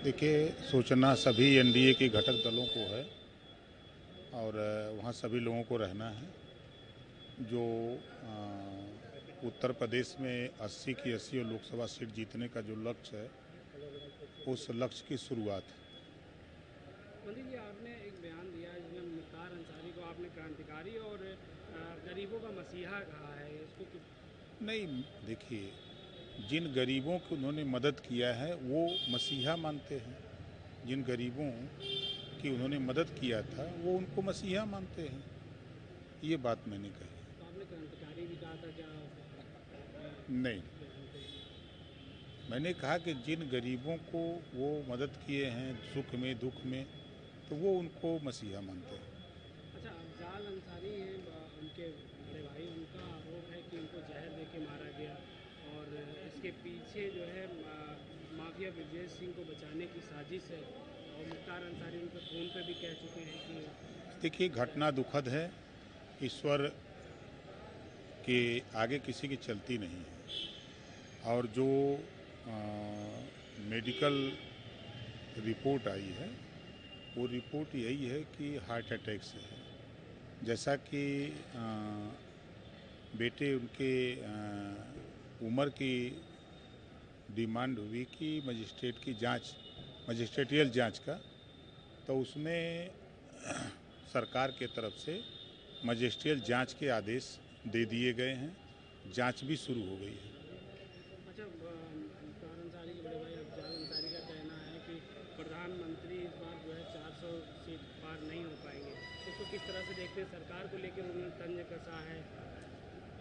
देखिए, सूचना सभी एनडीए के घटक दलों को है और वहाँ सभी लोगों को रहना है। जो उत्तर प्रदेश में 80 की 80 लोकसभा सीट जीतने का जो लक्ष्य है, उस लक्ष्य की शुरुआत है। मोदी जी, आपने एक बयान दिया है जिसमें मुख्तार अंसारी को आपने क्रांतिकारी और गरीबों का मसीहा कहा है। इसको नहीं, देखिए, जिन गरीबों को उन्होंने मदद किया है वो मसीहा मानते हैं। जिन गरीबों की उन्होंने मदद किया था वो उनको मसीहा मानते हैं। ये बात मैंने कही। तो आपने क्रांतिकारी भी कहा था क्या? नहीं, मैंने कहा कि जिन गरीबों को वो मदद किए हैं सुख में दुख में, तो वो उनको मसीहा मानते हैं। अच्छा, अफजाल अंसारी हैं, उनके बड़े भाई, उनका आरोप है कि उनको जहर दे के मारा गया और इसके पीछे जो है माफिया ब्रजेश सिंह को बचाने की साजिश है। और मुख्तार अंसारी उनके फ़ोन पे भी कह चुके हैं कि देखिए, घटना दुखद है। ईश्वर के आगे किसी की चलती नहीं है और जो मेडिकल रिपोर्ट आई है वो रिपोर्ट यही है कि हार्ट अटैक से है। जैसा कि बेटे उनके उम्र की डिमांड हुई कि मजिस्ट्रेटियल जांच का, तो उसमें सरकार के तरफ से मजिस्ट्रियल जांच के आदेश दे दिए गए हैं। जांच भी शुरू हो गई है। अच्छा, मुख्तार अंसारी के बड़े भाई अफजाल अंसारी का कहना है कि प्रधानमंत्री इस बार जो है 400 सीट पार नहीं हो पाएंगे। इसको किस तरह से देखते हैं? सरकार को लेकर उन्होंने तंज कसा है।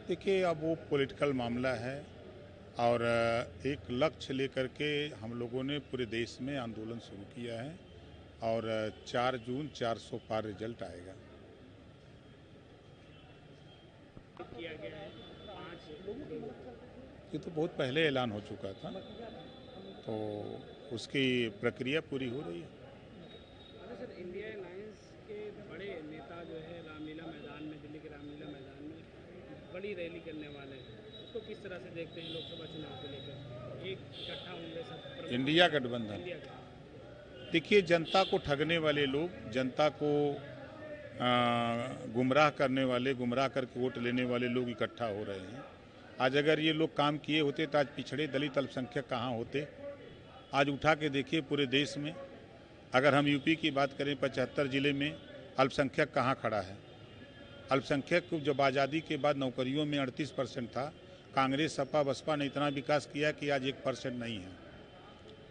देखिए, अब वो पॉलिटिकल मामला है और एक लक्ष्य लेकर के हम लोगों ने पूरे देश में आंदोलन शुरू किया है और 4 जून 400 पार रिजल्ट आएगा। किया गया है 5 ये तो बहुत पहले ऐलान हो चुका था, तो उसकी प्रक्रिया पूरी हो रही है। अच्छा सर, इंडिया अलायंस के बड़े नेता जो है रामलीला मैदान में, दिल्ली के रामलीला मैदान में बड़ी रैली करने वाले हैं। उसको किस तरह से देखते हैं लोकसभा चुनाव को लेकर? एक इकट्ठा होंगे सब इंडिया गठबंधन। देखिए, जनता को ठगने वाले लोग, जनता को गुमराह करने वाले, गुमराह करके वोट लेने वाले लोग इकट्ठा हो रहे हैं। आज अगर ये लोग काम किए होते तो आज पिछड़े दलित अल्पसंख्यक कहाँ होते? आज उठा के देखिए पूरे देश में, अगर हम यूपी की बात करें 75 जिले में अल्पसंख्यक कहाँ खड़ा है? अल्पसंख्यक जब आज़ादी के बाद नौकरियों में 38% था, कांग्रेस सपा बसपा ने इतना विकास किया कि आज 1% नहीं है।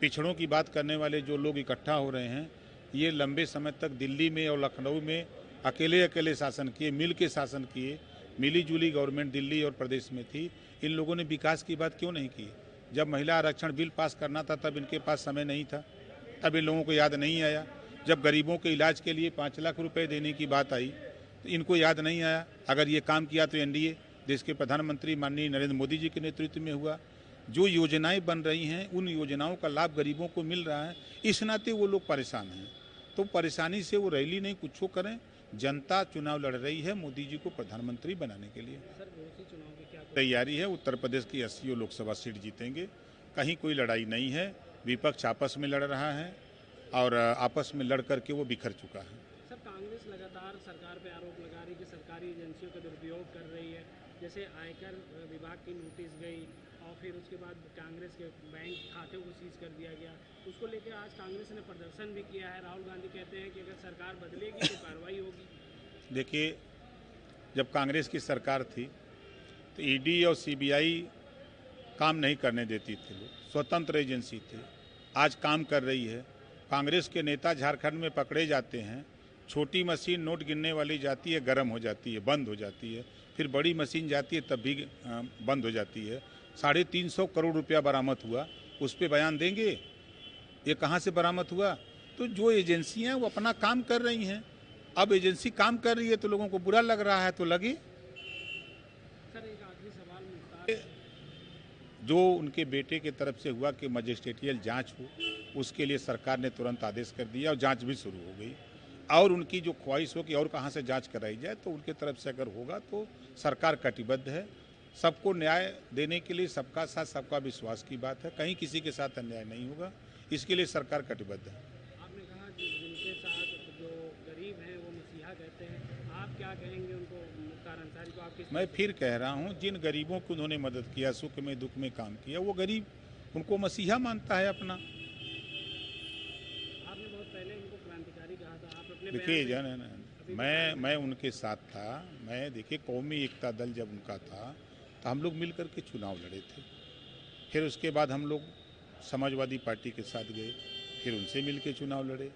पिछड़ों की बात करने वाले जो लोग इकट्ठा हो रहे हैं, ये लंबे समय तक दिल्ली में और लखनऊ में अकेले अकेले शासन किए, मिल के शासन किए। मिली जुली गवर्नमेंट दिल्ली और प्रदेश में थी। इन लोगों ने विकास की बात क्यों नहीं की? जब महिला आरक्षण बिल पास करना था तब इनके पास समय नहीं था, तब इन लोगों को याद नहीं आया। जब गरीबों के इलाज के लिए 5 लाख रुपए देने की बात आई तो इनको याद नहीं आया। अगर ये काम किया तो एनडीए, देश के प्रधानमंत्री माननीय नरेंद्र मोदी जी के नेतृत्व में हुआ। जो योजनाएं बन रही हैं उन योजनाओं का लाभ गरीबों को मिल रहा है, इस नाते वो लोग परेशान हैं। तो परेशानी से वो रैली नहीं, कुछ करें। जनता चुनाव लड़ रही है मोदी जी को प्रधानमंत्री बनाने के लिए। सर, उसी चुनाव की क्या तैयारी है। उत्तर प्रदेश की 80 लोकसभा सीट जीतेंगे। कहीं कोई लड़ाई नहीं है। विपक्ष आपस में लड़ रहा है और आपस में लड़ करके वो बिखर चुका है। सर, कांग्रेस लगातार सरकार पे आरोप लगा रही है कि सरकारी एजेंसियों का दुरुपयोग कर रही है। जैसे आयकर विभाग की नोटिस गई और फिर उसके बाद कांग्रेस के बैंक खाते को सीज कर दिया गया। उसको लेकर आज कांग्रेस ने प्रदर्शन भी किया है। राहुल गांधी कहते हैं कि अगर सरकार बदलेगी तो कार्रवाई होगी। देखिए, जब कांग्रेस की सरकार थी तो ईडी और सीबीआई काम नहीं करने देती थी, लोग स्वतंत्र एजेंसी थी। आज काम कर रही है। कांग्रेस के नेता झारखंड में पकड़े जाते हैं, छोटी मशीन नोट गिनने वाली जाती है, गर्म हो जाती है, बंद हो जाती है, फिर बड़ी मशीन जाती है तब भी बंद हो जाती है। 350 करोड़ रुपया बरामद हुआ, उस पर बयान देंगे ये कहाँ से बरामद हुआ? तो जो एजेंसियां वो अपना काम कर रही हैं। अब एजेंसी काम कर रही है तो लोगों को बुरा लग रहा है, तो लगे। सर, एक आखिरी सवाल मुख्तार, जो उनके बेटे के तरफ से हुआ कि मजिस्ट्रेटियल जांच हो, उसके लिए सरकार ने तुरंत आदेश कर दिया और जांच भी शुरू हो गई। और उनकी जो ख्वाहिश हो कि और कहाँ से जांच कराई जाए, तो उनके तरफ से अगर होगा तो सरकार कटिबद्ध है। सबको न्याय देने के लिए सबका साथ सबका विश्वास की बात है। कहीं किसी के साथ अन्याय नहीं होगा, इसके लिए सरकार कटिबद्ध है। आपने कहा जिनके साथ जो गरीब हैं वो मसीहा कहते हैं, आप क्या कहेंगे उनको, मुख्तार अंसारी को आप किस? मैं फिर कह रहा हूँ, जिन गरीबों को उन्होंने मदद किया, सुख में दुख में काम किया, वो गरीब उनको मसीहा मानता है अपना। आपने बहुत पहले उनको क्रांतिकारी कहा था, आप अपने देखिए बयान में जन मैं उनके साथ था। मैं देखिए कौमी एकता दल जब उनका था तो हम लोग मिल कर के चुनाव लड़े थे। फिर उसके बाद हम लोग समाजवादी पार्टी के साथ गए, फिर उनसे मिल के चुनाव लड़े।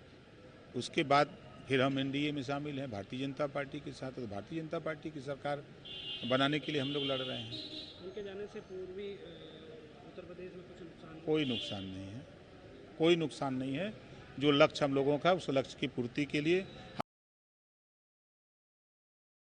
उसके बाद फिर हम एनडीए में शामिल हैं भारतीय जनता पार्टी के साथ, तो भारतीय जनता पार्टी की सरकार बनाने के लिए हम लोग लड़ रहे हैं। उनके जाने से पूर्वी उत्तर प्रदेश में कुछ नुकसान कोई नुकसान नहीं है, कोई नुकसान नहीं है। जो लक्ष्य हम लोगों का, उस लक्ष्य की पूर्ति के लिए